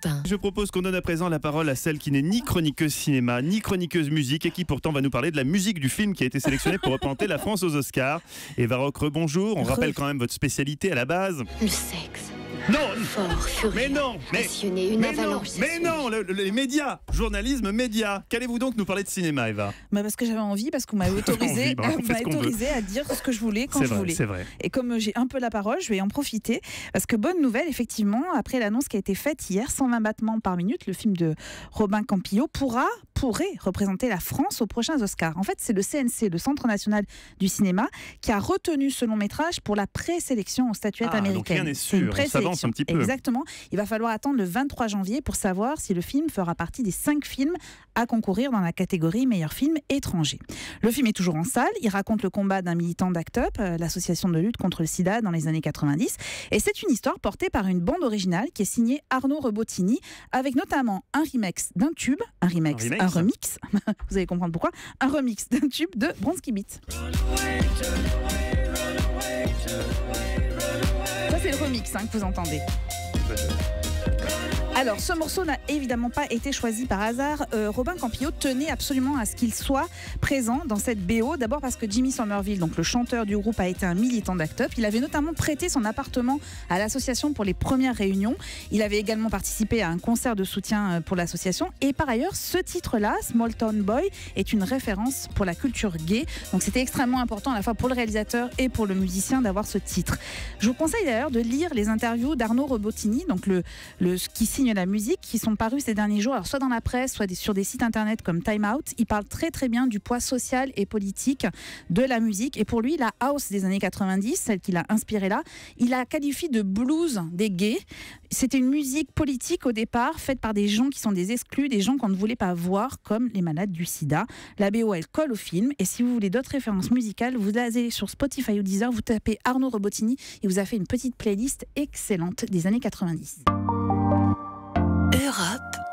Europe 1. Je propose qu'on donne à présent la parole à celle qui n'est ni chroniqueuse cinéma, ni chroniqueuse musique et qui pourtant va nous parler de la musique du film qui a été sélectionné pour représenter la France aux Oscars. Eva Roch, bonjour. On rappelle quand même votre spécialité à la base. Le sexe. Non, Fort, furieux, mais non, passionné, une avalanche. mais non, les médias, journalisme, médias. Qu'allez-vous donc nous parler de cinéma, Eva? Parce que j'avais envie, parce qu'on m'avait autorisé, à dire ce que je voulais quand je voulais. C'est vrai. Et comme j'ai un peu la parole, je vais en profiter. Parce que bonne nouvelle, effectivement, après l'annonce qui a été faite hier, 120 battements par minute, le film de Robin Campillo pourrait représenter la France aux prochains Oscars. En fait, c'est le CNC, le Centre National du Cinéma, qui a retenu ce long métrage pour la présélection aux statuettes américaines. Donc rien n'est sûr, on s'avance un petit peu. Exactement. Il va falloir attendre le 23 janvier pour savoir si le film fera partie des 5 films à concourir dans la catégorie meilleur film étranger. Le film est toujours en salle. Il raconte le combat d'un militant d'ACT UP, l'association de lutte contre le sida dans les années 90. Et c'est une histoire portée par une bande originale qui est signée Arnaud Rebottini, avec notamment un remix d'un tube, un remix, vous allez comprendre pourquoi, un remix d'un tube de Bronski Beat. Ça, c'est le remix que vous entendez. Alors, ce morceau n'a évidemment pas été choisi par hasard. Robin Campillo tenait absolument à ce qu'il soit présent dans cette BO. D'abord parce que Jimmy Somerville, donc le chanteur du groupe, a été un militant d'ACT UP. Il avait notamment prêté son appartement à l'association pour les premières réunions. Il avait également participé à un concert de soutien pour l'association. Et par ailleurs, ce titre-là, Small Town Boy, est une référence pour la culture gay. Donc c'était extrêmement important à la fois pour le réalisateur et pour le musicien d'avoir ce titre. Je vous conseille d'ailleurs de lire les interviews d'Arnaud Rebottini, donc qui signe la musique, qui sont parus ces derniers jours, alors soit dans la presse, soit sur des sites internet comme Time Out. Il parle très très bien du poids social et politique de la musique. Et pour lui, la house des années 90, celle qu'il a inspirée là, il la qualifie de blues des gays. C'était une musique politique au départ, faite par des gens qui sont des exclus, des gens qu'on ne voulait pas voir, comme les malades du sida. La BO, elle colle au film. Et si vous voulez d'autres références musicales, vous allez sur Spotify ou Deezer, vous tapez Arnaud Rebottini, il vous a fait une petite playlist excellente des années 90. Europe